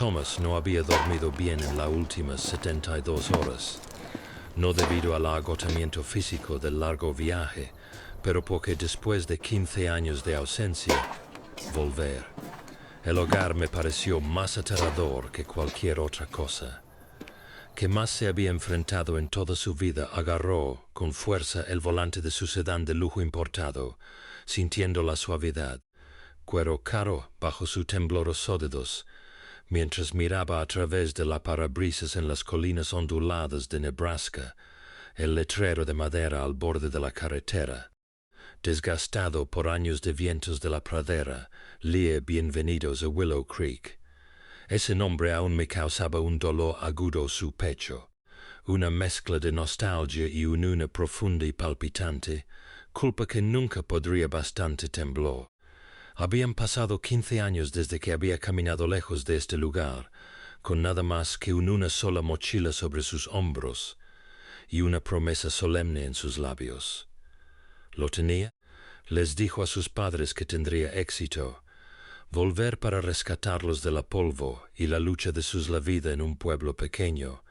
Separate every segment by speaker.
Speaker 1: Thomas no había dormido bien en las últimas 72 horas, no debido al agotamiento físico del largo viaje, pero porque después de 15 años de ausencia, volver. El hogar me pareció más aterrador que cualquier otra cosa. Que más se había enfrentado en toda su vida, agarró con fuerza el volante de su sedán de lujo importado, sintiendo la suavidad, cuero caro bajo sus temblorosos dedos, mientras miraba a través de la parabrisas en las colinas onduladas de Nebraska, el letrero de madera al borde de la carretera. Desgastado por años de vientos de la pradera, leía bienvenidos a Willow Creek. Ese nombre aún me causaba un dolor agudo su pecho, una mezcla de nostalgia y una profunda y palpitante, culpa que nunca podría bastante tembló. Habían pasado 15 años desde que había caminado lejos de este lugar, con nada más que una sola mochila sobre sus hombros y una promesa solemne en sus labios. ¿Lo tenía? Les dijo a sus padres que tendría éxito, volver para rescatarlos de la polvo y la lucha de la vida en un pueblo pequeño.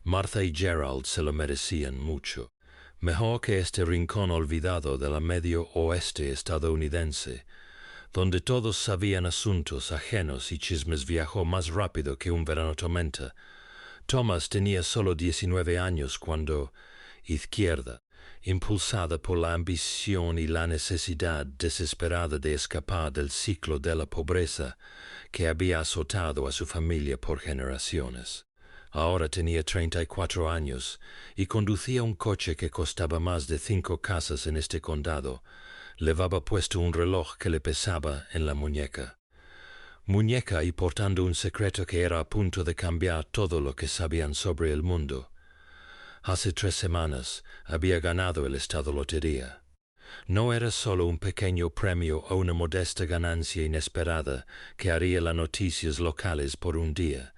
Speaker 1: Martha y Gerald se lo merecían mucho. Mejor que este rincón olvidado de la medio oeste estadounidense, donde todos sabían asuntos ajenos y chismes viajó más rápido que un verano tormenta. Thomas tenía solo 19 años cuando, izquierda, impulsada por la ambición y la necesidad desesperada de escapar del ciclo de la pobreza que había azotado a su familia por generaciones. Ahora tenía 34 años y conducía un coche que costaba más de 5 casas en este condado. Llevaba puesto un reloj que le pesaba en la muñeca. Muñeca y portando un secreto que era a punto de cambiar todo lo que sabían sobre el mundo. Hace 3 semanas había ganado el estado lotería. No era solo un pequeño premio o una modesta ganancia inesperada que haría las noticias locales por un día,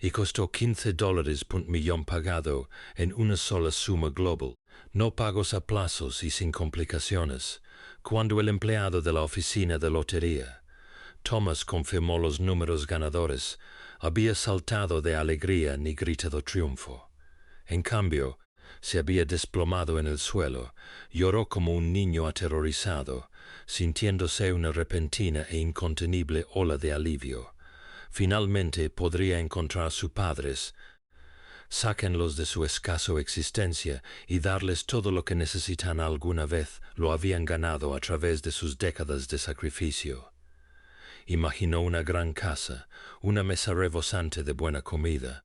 Speaker 1: y costó $15 por millón pagado en una sola suma global, no pagos a plazos y sin complicaciones. Cuando el empleado de la oficina de lotería, Thomas, confirmó los números ganadores, había saltado de alegría ni gritado triunfo. En cambio, se había desplomado en el suelo, lloró como un niño aterrorizado, sintiéndose una repentina e incontenible ola de alivio. Finalmente podría encontrar a sus padres, sáquenlos de su escaso existencia y darles todo lo que necesitan alguna vez lo habían ganado a través de sus décadas de sacrificio. Imaginó una gran casa, una mesa rebosante de buena comida,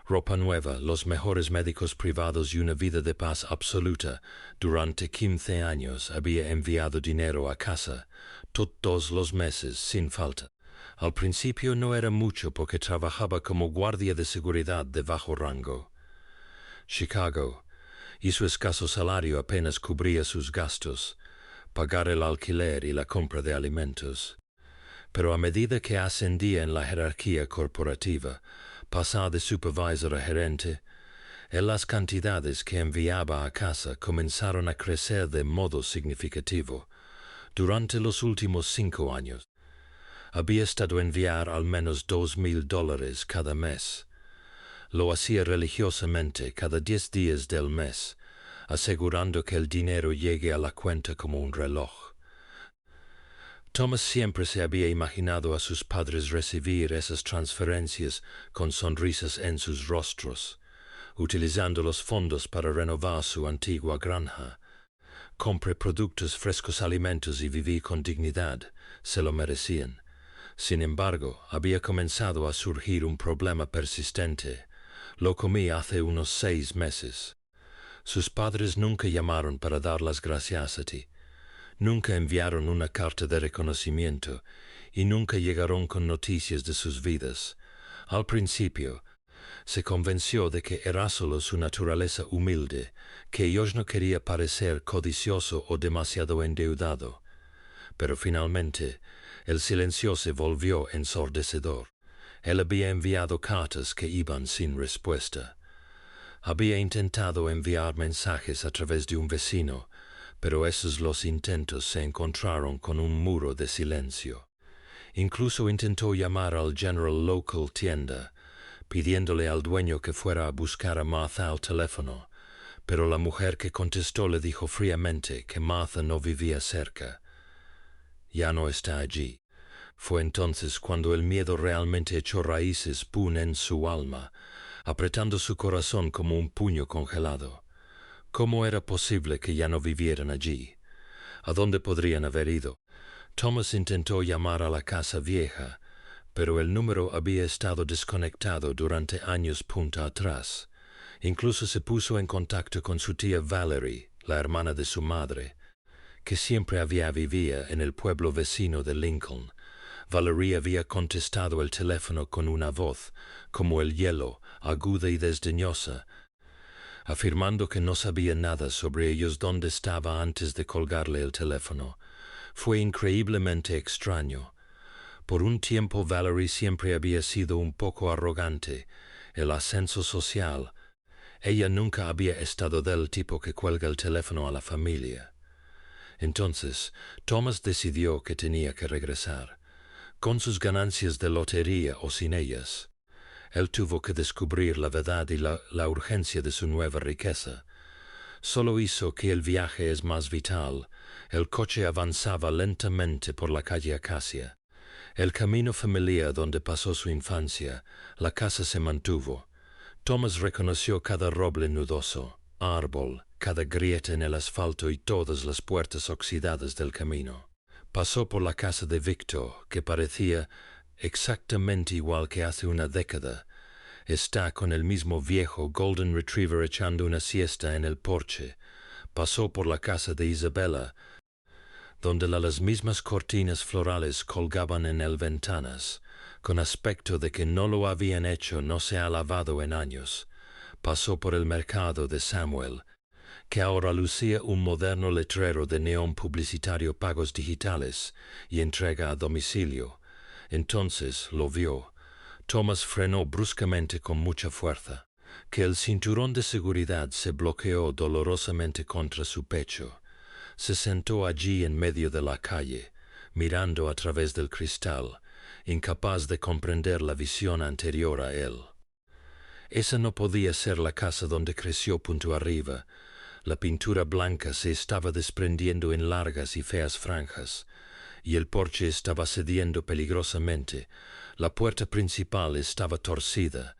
Speaker 1: ropa nueva, los mejores médicos privados y una vida de paz absoluta. Durante 15 años había enviado dinero a casa, todos los meses, sin falta. Al principio no era mucho porque trabajaba como guardia de seguridad de bajo rango. Chicago, y su escaso salario apenas cubría sus gastos, pagar el alquiler y la compra de alimentos. Pero a medida que ascendía en la jerarquía corporativa, pasar de supervisor a gerente, las cantidades que enviaba a casa comenzaron a crecer de modo significativo. Durante los últimos 5 años, había estado enviar al menos $2,000 cada mes. Lo hacía religiosamente cada 10 días del mes, asegurando que el dinero llegue a la cuenta como un reloj. Thomas siempre se había imaginado a sus padres recibir esas transferencias con sonrisas en sus rostros, utilizando los fondos para renovar su antigua granja. Compre productos, frescos alimentos y vivir con dignidad, se lo merecían. Sin embargo, había comenzado a surgir un problema persistente. Lo comí hace unos 6 meses. Sus padres nunca llamaron para dar las gracias a ti. Nunca enviaron una carta de reconocimiento y nunca llegaron con noticias de sus vidas. Al principio, se convenció de que era solo su naturaleza humilde, que ellos no quería parecer codicioso o demasiado endeudado. Pero finalmente, el silencio se volvió ensordecedor. Él había enviado cartas que iban sin respuesta. Había intentado enviar mensajes a través de un vecino, pero esos los intentos se encontraron con un muro de silencio. Incluso intentó llamar al General Local tienda, pidiéndole al dueño que fuera a buscar a Martha al teléfono, pero la mujer que contestó le dijo fríamente que Martha no vivía cerca. Ya no está allí. Fue entonces cuando el miedo realmente echó raíces en su alma, apretando su corazón como un puño congelado. ¿Cómo era posible que ya no vivieran allí? ¿A dónde podrían haber ido? Thomas intentó llamar a la casa vieja, pero el número había estado desconectado durante años punta atrás. Incluso se puso en contacto con su tía Valerie, la hermana de su madre, que siempre vivía en el pueblo vecino de Lincoln. Valerie había contestado el teléfono con una voz, como el hielo, aguda y desdeñosa, afirmando que no sabía nada sobre ellos dónde estaba antes de colgarle el teléfono. Fue increíblemente extraño. Por un tiempo Valerie siempre había sido un poco arrogante. El ascenso social. Ella nunca había estado del tipo que cuelga el teléfono a la familia. Entonces, Thomas decidió que tenía que regresar, con sus ganancias de lotería o sin ellas. Él tuvo que descubrir la verdad y la urgencia de su nueva riqueza. Solo hizo que el viaje es más vital. El coche avanzaba lentamente por la calle Acacia. El camino familiar donde pasó su infancia, la casa se mantuvo. Thomas reconoció cada roble nudoso, árbol, cada grieta en el asfalto y todas las puertas oxidadas del camino. Pasó por la casa de Victor, que parecía exactamente igual que hace una década. Está con el mismo viejo Golden Retriever echando una siesta en el porche. Pasó por la casa de Isabella, donde las mismas cortinas florales colgaban en el ventanas, con aspecto de que no lo habían hecho, no se ha lavado en años. Pasó por el mercado de Samuel, que ahora lucía un moderno letrero de neón publicitario pagos digitales y entrega a domicilio. Entonces lo vio. Thomas frenó bruscamente con mucha fuerza, que el cinturón de seguridad se bloqueó dolorosamente contra su pecho. Se sentó allí en medio de la calle, mirando a través del cristal, incapaz de comprender la visión anterior a él. Esa no podía ser la casa donde creció punto arriba. La pintura blanca se estaba desprendiendo en largas y feas franjas, y el porche estaba cediendo peligrosamente. La puerta principal estaba torcida,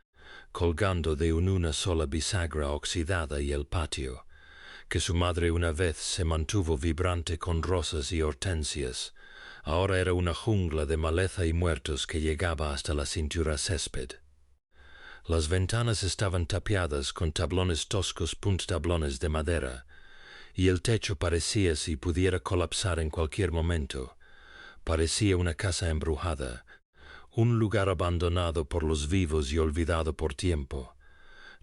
Speaker 1: colgando de una sola bisagra oxidada, y el patio, que su madre una vez se mantuvo vibrante con rosas y hortensias, ahora era una jungla de maleza y muertos que llegaba hasta la cintura césped. Las ventanas estaban tapiadas con tablones toscos, tablones de madera, y el techo parecía si pudiera colapsar en cualquier momento. Parecía una casa embrujada, un lugar abandonado por los vivos y olvidado por tiempo.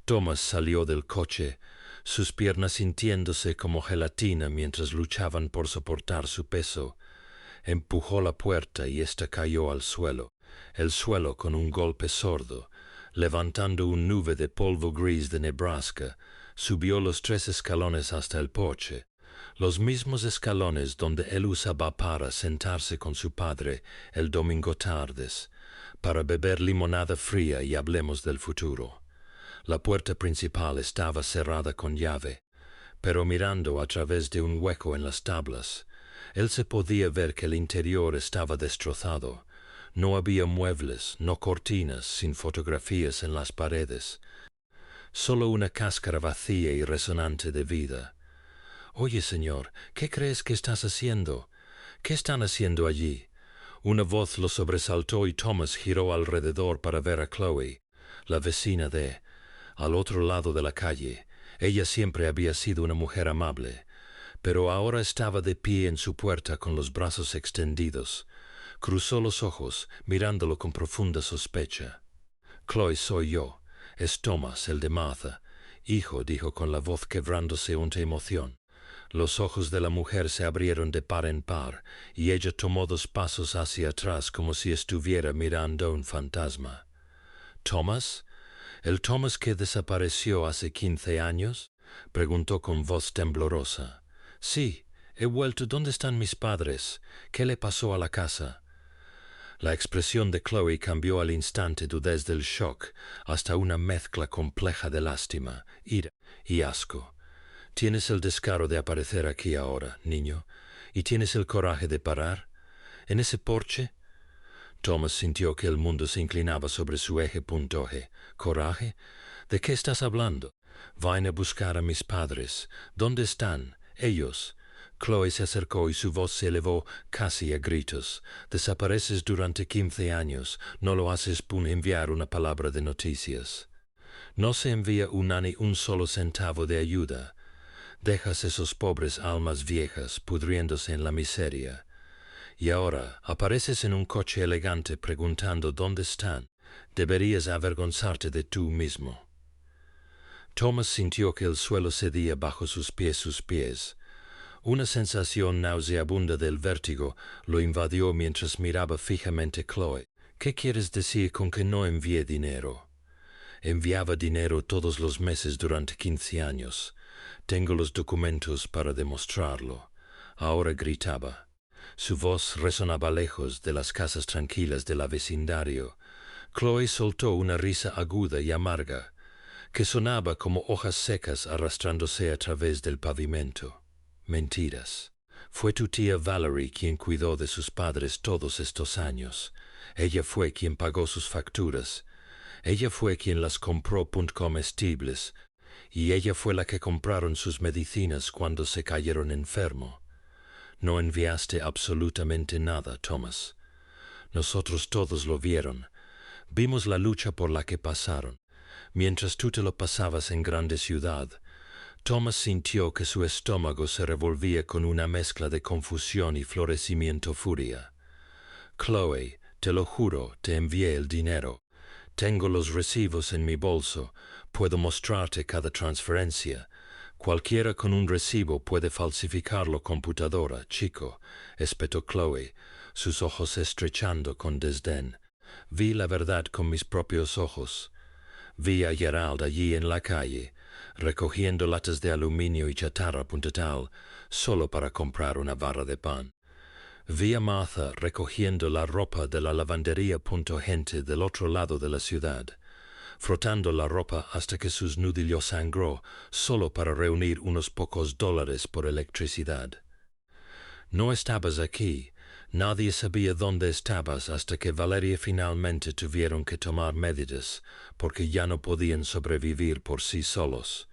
Speaker 1: Thomas salió del coche, sus piernas sintiéndose como gelatina mientras luchaban por soportar su peso. Empujó la puerta y ésta cayó al suelo, el suelo con un golpe sordo, levantando una nube de polvo gris de Nebraska. Subió los 3 escalones hasta el porche, los mismos escalones donde él usaba para sentarse con su padre el domingo tardes, para beber limonada fría y hablemos del futuro. La puerta principal estaba cerrada con llave, pero mirando a través de un hueco en las tablas, él se podía ver que el interior estaba destrozado. No había muebles, no cortinas, sin fotografías en las paredes, solo una cáscara vacía y resonante de vida. «Oye, señor, ¿qué crees que estás haciendo? ¿Qué están haciendo allí?» Una voz lo sobresaltó y Thomas giró alrededor para ver a Chloe, la vecina al otro lado de la calle. Ella siempre había sido una mujer amable, pero ahora estaba de pie en su puerta con los brazos extendidos. Cruzó los ojos, mirándolo con profunda sospecha. «Chloe, soy yo. Es Thomas, el de Martha. Hijo», dijo con la voz quebrándose ante emoción. Los ojos de la mujer se abrieron de par en par, y ella tomó 2 pasos hacia atrás como si estuviera mirando a un fantasma. «¿Thomas? ¿El Thomas que desapareció hace 15 años?» preguntó con voz temblorosa. «Sí, he vuelto. ¿Dónde están mis padres? ¿Qué le pasó a la casa?» La expresión de Chloe cambió al instante desde el shock hasta una mezcla compleja de lástima, ira y asco. ¿Tienes el descaro de aparecer aquí ahora, niño? ¿Y tienes el coraje de parar? ¿En ese porche? Thomas sintió que el mundo se inclinaba sobre su eje. G. ¿Coraje? ¿De qué estás hablando? Vayan a buscar a mis padres. ¿Dónde están? Ellos. Chloe se acercó y su voz se elevó casi a gritos. Desapareces durante 15 años. No lo haces por enviar una palabra de noticias. No se envía ni un solo centavo de ayuda. Dejas esos pobres almas viejas pudriéndose en la miseria. Y ahora apareces en un coche elegante preguntando dónde están. Deberías avergonzarte de tú mismo. Thomas sintió que el suelo cedía bajo sus pies. Una sensación nauseabunda del vértigo lo invadió mientras miraba fijamente a Chloe. ¿Qué quieres decir con que no envié dinero? Enviaba dinero todos los meses durante 15 años. Tengo los documentos para demostrarlo. Ahora gritaba. Su voz resonaba lejos de las casas tranquilas del vecindario. Chloe soltó una risa aguda y amarga, que sonaba como hojas secas arrastrándose a través del pavimento. Mentiras. Fue tu tía Valerie quien cuidó de sus padres todos estos años. Ella fue quien pagó sus facturas. Ella fue quien las compró comestibles. Y ella fue la que compraron sus medicinas cuando se cayeron enfermo. No enviaste absolutamente nada, Thomas. Nosotros todos lo vieron. Vimos la lucha por la que pasaron. Mientras tú te lo pasabas en grande ciudad, Thomas sintió que su estómago se revolvía con una mezcla de confusión y florecimiento furia. Chloe, te lo juro, te envié el dinero. Tengo los recibos en mi bolso. Puedo mostrarte cada transferencia. Cualquiera con un recibo puede falsificarlo computadora, chico, espetó Chloe, sus ojos estrechando con desdén. Vi la verdad con mis propios ojos. Vi a Gerald allí en la calle, recogiendo latas de aluminio y chatarra tal, solo para comprar una barra de pan. Vi a Martha recogiendo la ropa de la lavandería gente del otro lado de la ciudad, frotando la ropa hasta que sus nudillos sangró, solo para reunir unos pocos dólares por electricidad. No estabas aquí. Nadie sabía dónde estabas hasta que Valeria finalmente tuvieron que tomar medidas, porque ya no podían sobrevivir por sí solos.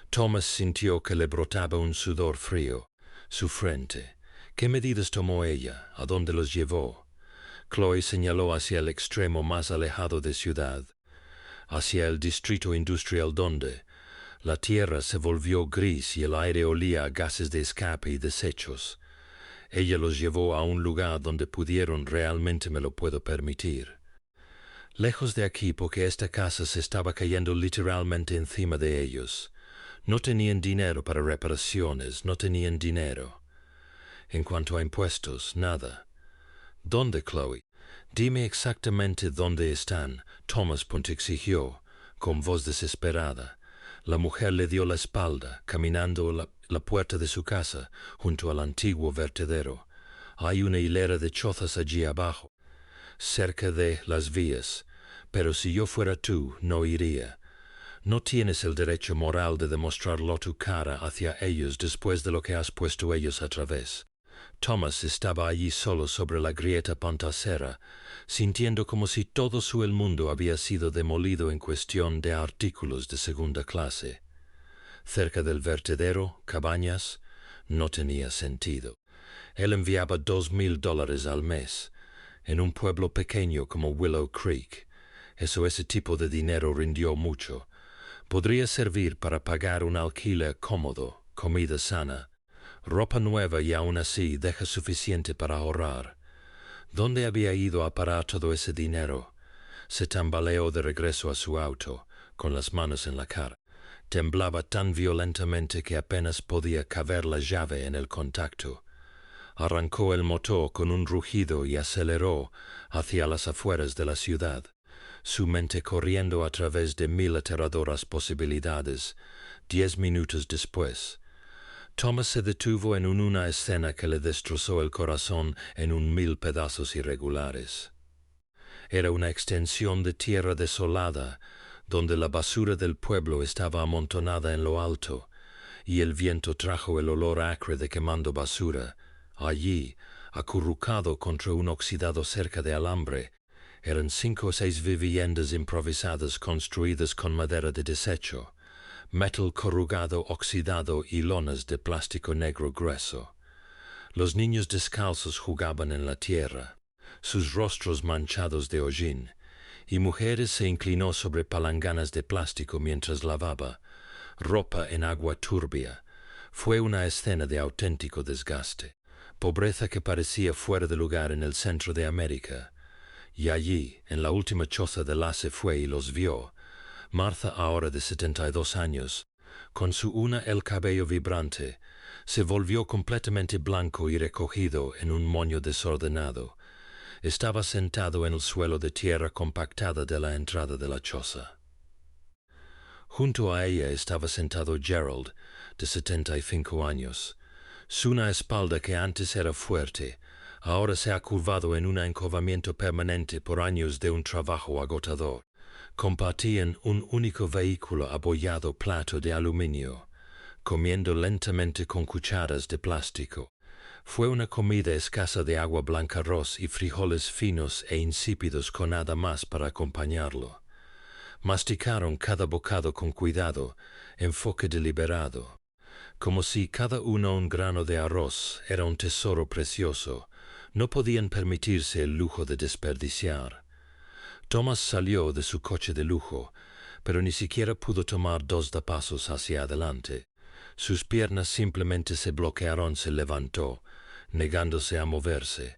Speaker 1: Thomas sintió que le brotaba un sudor frío. Su frente. ¿Qué medidas tomó ella? ¿A dónde los llevó? Chloe señaló hacia el extremo más alejado de ciudad, hacia el distrito industrial donde la tierra se volvió gris y el aire olía a gases de escape y desechos. Ella los llevó a un lugar donde pudieron, realmente me lo puedo permitir. Lejos de aquí, porque esta casa se estaba cayendo literalmente encima de ellos. No tenían dinero para reparaciones, no tenían dinero. En cuanto a impuestos, nada. ¿Dónde, Chloe? Dime exactamente dónde están, Thomas exigió, con voz desesperada. La mujer le dio la espalda, caminando la puerta de su casa, junto al antiguo vertedero. Hay una hilera de chozas allí abajo, cerca de las vías, pero si yo fuera tú, no iría. No tienes el derecho moral de demostrarlo tu cara hacia ellos después de lo que has puesto ellos a través. Thomas estaba allí solo sobre la grieta pantacera, sintiendo como si todo el mundo había sido demolido en cuestión de artículos de segunda clase. Cerca del vertedero, cabañas, no tenía sentido. Él enviaba $2,000 al mes. En un pueblo pequeño como Willow Creek, ese tipo de dinero rindió mucho. Podría servir para pagar un alquiler cómodo, comida sana, ropa nueva y aún así deja suficiente para ahorrar. ¿Dónde había ido a parar todo ese dinero? Se tambaleó de regreso a su auto, con las manos en la cara. Temblaba tan violentamente que apenas podía caber la llave en el contacto. Arrancó el motor con un rugido y aceleró hacia las afueras de la ciudad, su mente corriendo a través de 1000 aterradoras posibilidades. 10 minutos después, Thomas se detuvo en una escena que le destrozó el corazón en 1000 pedazos irregulares. Era una extensión de tierra desolada, donde la basura del pueblo estaba amontonada en lo alto, y el viento trajo el olor acre de quemando basura. Allí, acurrucado contra un oxidado cerca de alambre, eran 5 o 6 viviendas improvisadas construidas con madera de desecho, metal corrugado oxidado y lonas de plástico negro grueso. Los niños descalzos jugaban en la tierra, sus rostros manchados de hollín, y mujeres se inclinó sobre palanganas de plástico mientras lavaba, ropa en agua turbia. Fue una escena de auténtico desgaste, pobreza que parecía fuera de lugar en el centro de América. Y allí, en la última choza de Lasse fue y los vio. Martha, ahora de 72 años, con el cabello vibrante, se volvió completamente blanco y recogido en un moño desordenado. Estaba sentado en el suelo de tierra compactada de la entrada de la choza. Junto a ella estaba sentado Gerald, de 75 años. Su espalda, que antes era fuerte, ahora se ha curvado en un encorvamiento permanente por años de un trabajo agotador. Compartían un único vehículo abollado plato de aluminio, comiendo lentamente con cucharas de plástico. Fue una comida escasa de agua blanca, arroz y frijoles finos e insípidos con nada más para acompañarlo. Masticaron cada bocado con cuidado, enfoque deliberado, como si cada uno un grano de arroz era un tesoro precioso. No podían permitirse el lujo de desperdiciar. Thomas salió de su coche de lujo, pero ni siquiera pudo tomar 2 pasos hacia adelante. Sus piernas simplemente se bloquearon. Se levantó, negándose a moverse.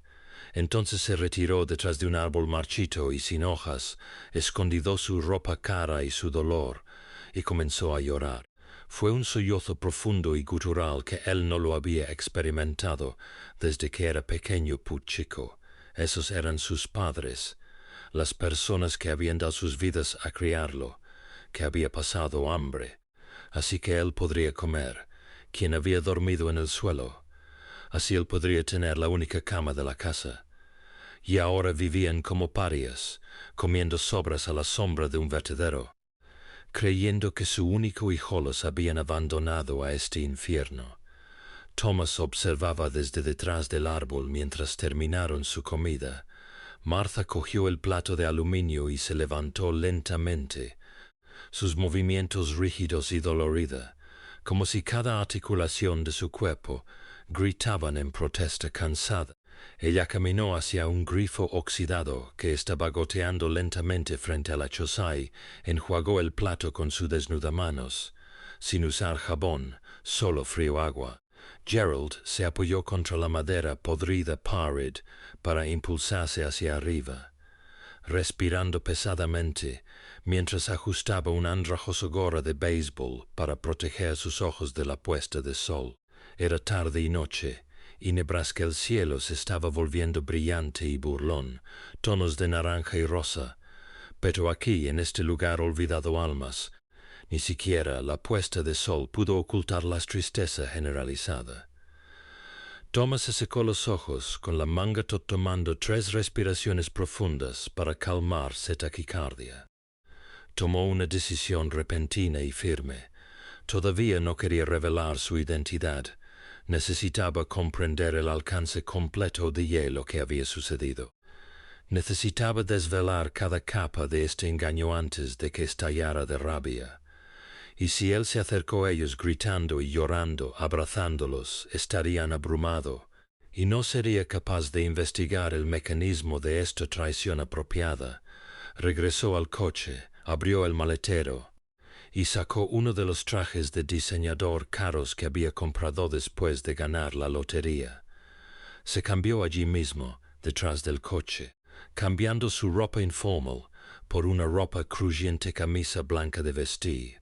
Speaker 1: Entonces se retiró detrás de un árbol marchito y sin hojas, escondió su ropa cara y su dolor, y comenzó a llorar. Fue un sollozo profundo y gutural que él no lo había experimentado desde que era pequeño chico. Esos eran sus padres, las personas que habían dado sus vidas a criarlo, que había pasado hambre, así que él podría comer, quien había dormido en el suelo. Así él podría tener la única cama de la casa. Y ahora vivían como parias, comiendo sobras a la sombra de un vertedero, creyendo que su único hijo los habían abandonado a este infierno. Thomas observaba desde detrás del árbol mientras terminaron su comida. Martha cogió el plato de aluminio y se levantó lentamente, sus movimientos rígidos y dolorida, como si cada articulación de su cuerpo gritaban en protesta cansada. Ella caminó hacia un grifo oxidado que estaba goteando lentamente frente a la choza y enjuagó el plato con sus desnudas manos, sin usar jabón, solo frío agua. Gerald se apoyó contra la madera podrida pared para impulsarse hacia arriba, respirando pesadamente mientras ajustaba un andrajoso gorra de béisbol para proteger sus ojos de la puesta de sol. Era tarde y noche, y Nebraska el cielo se estaba volviendo brillante y burlón, tonos de naranja y rosa. Pero aquí, en este lugar olvidado almas, ni siquiera la puesta de sol pudo ocultar la tristeza generalizada. Thomas se secó los ojos con la manga tomando 3 respiraciones profundas para calmar su taquicardia. Tomó una decisión repentina y firme. Todavía no quería revelar su identidad. Necesitaba comprender el alcance completo de hielo que había sucedido. Necesitaba desvelar cada capa de este engaño antes de que estallara de rabia. Y si él se acercó a ellos gritando y llorando, abrazándolos, estarían abrumados, y no sería capaz de investigar el mecanismo de esta traición apropiada. Regresó al coche, abrió el maletero, y sacó uno de los trajes de diseñador caros que había comprado después de ganar la lotería. Se cambió allí mismo, detrás del coche, cambiando su ropa informal por una ropa crujiente, camisa blanca de vestir,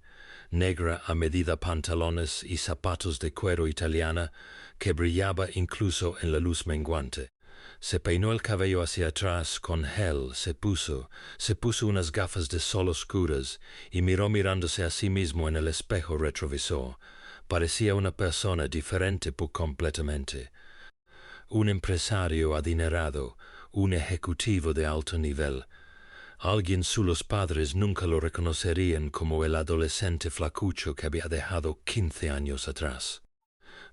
Speaker 1: negra a medida, pantalones y zapatos de cuero italiana que brillaba incluso en la luz menguante. Se peinó el cabello hacia atrás con gel, se puso unas gafas de sol oscuras y miró mirándose a sí mismo en el espejo retrovisor Parecía una persona diferente por completamente. Un empresario adinerado, un ejecutivo de alto nivel. Alguien sus padres nunca lo reconocerían como el adolescente flacucho que había dejado 15 años atrás.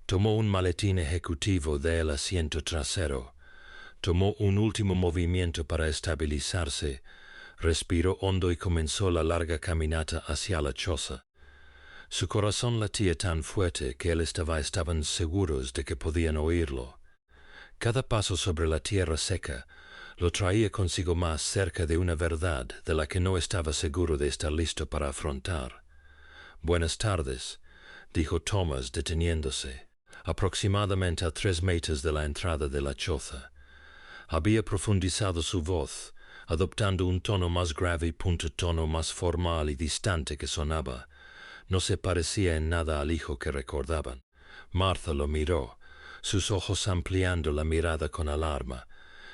Speaker 1: Tomó un maletín ejecutivo del asiento trasero. Tomó un último movimiento para estabilizarse, respiró hondo y comenzó la larga caminata hacia la choza. Su corazón latía tan fuerte que estaban seguros de que podían oírlo. Cada paso sobre la tierra seca lo traía consigo más cerca de una verdad de la que no estaba seguro de estar listo para afrontar. «Buenas tardes», dijo Thomas deteniéndose, aproximadamente a 3 metros de la entrada de la choza. Había profundizado su voz, adoptando un tono más grave y tono más formal y distante que sonaba. No se parecía en nada al hijo que recordaban. Martha lo miró, sus ojos ampliando la mirada con alarma,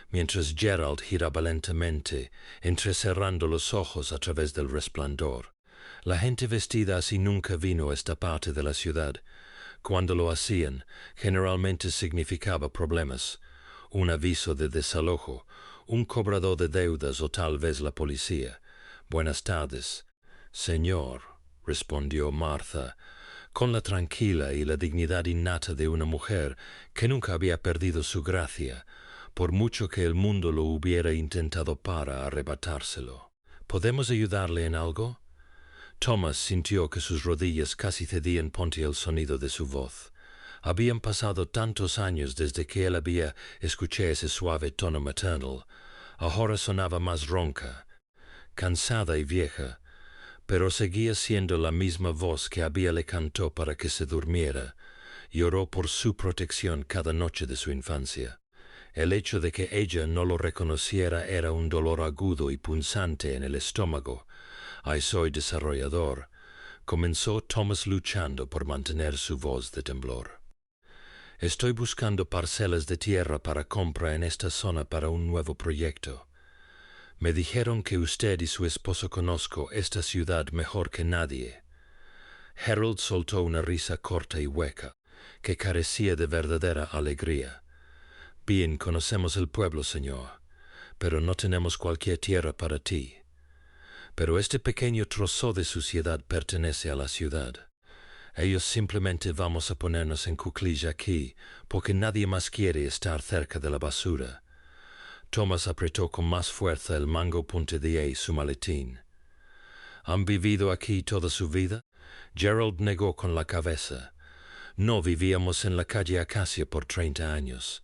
Speaker 1: mientras Gerald giraba lentamente, entrecerrando los ojos a través del resplandor. La gente vestida así nunca vino a esta parte de la ciudad. Cuando lo hacían, generalmente significaba problemas, un aviso de desalojo, un cobrador de deudas o tal vez la policía. «Buenas tardes». «Señor», respondió Martha, con la tranquila y la dignidad innata de una mujer que nunca había perdido su gracia, por mucho que el mundo lo hubiera intentado para arrebatárselo. «¿Podemos ayudarle en algo?» Thomas sintió que sus rodillas casi cedían ante el sonido de su voz. Habían pasado tantos años desde que él había escuchado ese suave tono maternal. Ahora sonaba más ronca, cansada y vieja, pero seguía siendo la misma voz que le cantó para que se durmiera y oró por su protección cada noche de su infancia. El hecho de que ella no lo reconociera era un dolor agudo y punzante en el estómago. «Ay, soy desarrollador», comenzó Thomas luchando por mantener su voz de temblor. «Estoy buscando parcelas de tierra para compra en esta zona para un nuevo proyecto. Me dijeron que usted y su esposo conozco esta ciudad mejor que nadie». Harold soltó una risa corta y hueca, que carecía de verdadera alegría. «Bien, conocemos el pueblo, señor, pero no tenemos cualquier tierra para ti. Pero este pequeño trozo de suciedad pertenece a la ciudad. Ellos simplemente vamos a ponernos en cuclilla aquí, porque nadie más quiere estar cerca de la basura». Thomas apretó con más fuerza el mango puntedía y su maletín. «¿Han vivido aquí toda su vida?» Gerald negó con la cabeza. «No vivíamos en la calle Acacia por 30 años.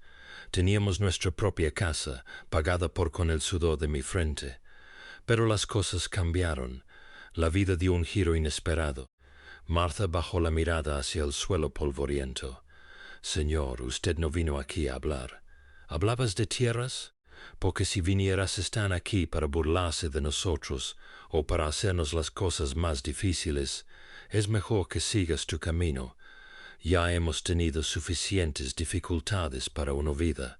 Speaker 1: Teníamos nuestra propia casa, pagada por con el sudor de mi frente. Pero las cosas cambiaron. La vida dio un giro inesperado». Martha bajó la mirada hacia el suelo polvoriento. «Señor, usted no vino aquí a hablar. ¿Hablabas de tierras? Porque si vinieras están aquí para burlarse de nosotros o para hacernos las cosas más difíciles, es mejor que sigas tu camino. Ya hemos tenido suficientes dificultades para una vida».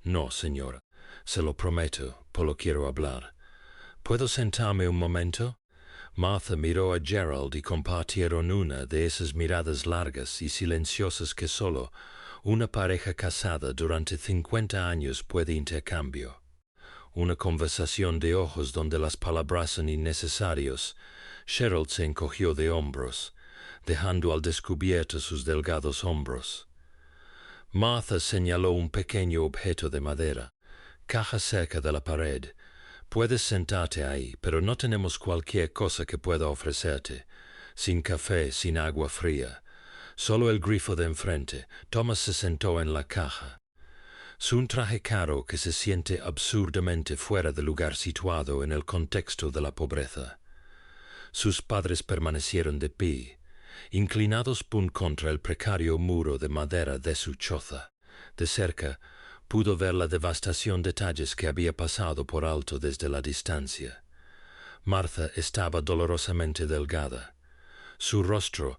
Speaker 1: «No, señora, se lo prometo, por lo quiero hablar. ¿Puedo sentarme un momento?» Martha miró a Gerald y compartieron una de esas miradas largas y silenciosas que solo una pareja casada durante 50 años puede intercambio. Una conversación de ojos donde las palabras son innecesarios. Gerald se encogió de hombros, dejando al descubierto sus delgados hombros. Martha señaló un pequeño objeto de madera, caja cerca de la pared. «Puedes sentarte ahí, pero no tenemos cualquier cosa que pueda ofrecerte. Sin café, sin agua fría. Solo el grifo de enfrente». Thomas se sentó en la caja. Un traje caro que se siente absurdamente fuera de lugar situado en el contexto de la pobreza. Sus padres permanecieron de pie, inclinados contra el precario muro de madera de su choza. De cerca, pudo ver la devastación de detalles que había pasado por alto desde la distancia. Martha estaba dolorosamente delgada. Su rostro,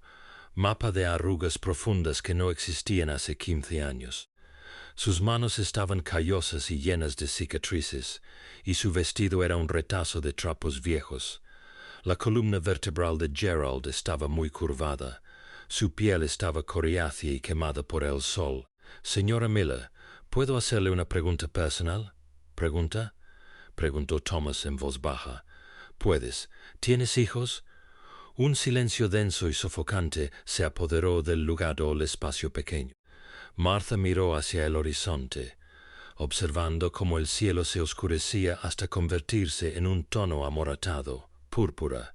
Speaker 1: mapa de arrugas profundas que no existían hace 15 años. Sus manos estaban callosas y llenas de cicatrices, y su vestido era un retazo de trapos viejos. La columna vertebral de Gerald estaba muy curvada. Su piel estaba coriácea y quemada por el sol. Señora Miller, ¿puedo hacerle una pregunta personal? ¿Pregunta? Preguntó Thomas en voz baja. Puedes. ¿Tienes hijos? Un silencio denso y sofocante se apoderó del lugar o el espacio pequeño. Martha miró hacia el horizonte, observando cómo el cielo se oscurecía hasta convertirse en un tono amoratado, púrpura.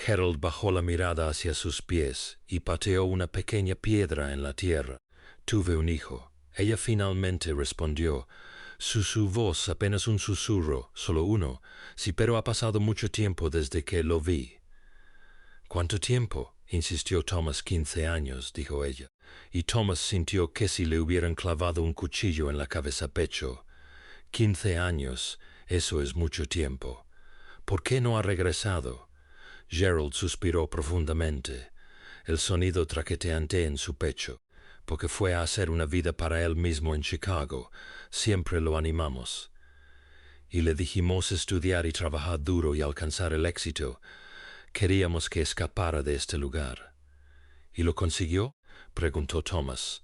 Speaker 1: Harold bajó la mirada hacia sus pies y pateó una pequeña piedra en la tierra. Tuve un hijo. Ella finalmente respondió. Su voz apenas un susurro, solo uno. Sí, pero ha pasado mucho tiempo desde que lo vi. ¿Cuánto tiempo? Insistió Thomas. 15 años, dijo ella. Y Thomas sintió que si le hubieran clavado un cuchillo en la cabeza-pecho. 15 años, eso es mucho tiempo. ¿Por qué no ha regresado? Gerald suspiró profundamente, el sonido traqueteante en su pecho, porque fue a hacer una vida para él mismo en Chicago. Siempre lo animamos. Y le dijimos estudiar y trabajar duro y alcanzar el éxito. Queríamos que escapara de este lugar. ¿Y lo consiguió? Preguntó Thomas.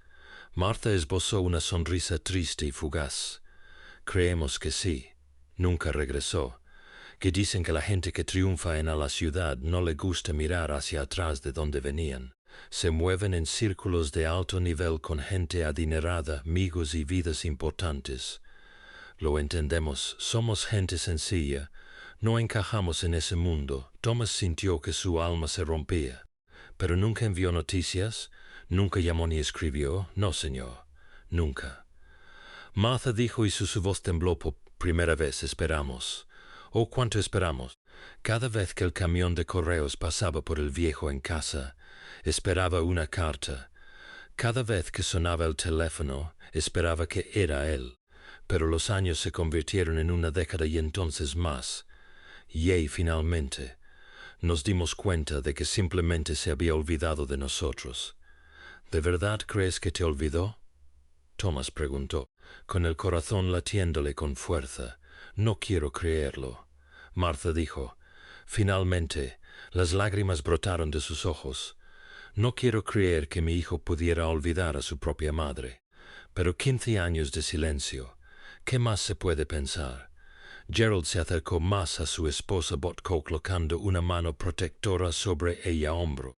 Speaker 1: Martha esbozó una sonrisa triste y fugaz. Creemos que sí. Nunca regresó. Que dicen que la gente que triunfa en la ciudad no le gusta mirar hacia atrás de donde venían. Se mueven en círculos de alto nivel con gente adinerada, amigos y vidas importantes. Lo entendemos, somos gente sencilla. No encajamos en ese mundo. Thomas sintió que su alma se rompía. ¿Pero nunca envió noticias? ¿Nunca llamó ni escribió? No, señor. Nunca. Martha dijo y su voz tembló. Por primera vez esperamos. Oh, cuánto esperamos. Cada vez que el camión de correos pasaba por el viejo en casa, esperaba una carta. Cada vez que sonaba el teléfono, esperaba que era él. Pero los años se convirtieron en una década y entonces más. Y finalmente nos dimos cuenta de que simplemente se había olvidado de nosotros. ¿De verdad crees que te olvidó? Thomas preguntó, con el corazón latiéndole con fuerza. No quiero creerlo. Martha dijo. Finalmente, las lágrimas brotaron de sus ojos. No quiero creer que mi hijo pudiera olvidar a su propia madre. Pero 15 años de silencio. ¿Qué más se puede pensar? Gerald se acercó más a su esposa Botco colocando una mano protectora sobre ella hombro.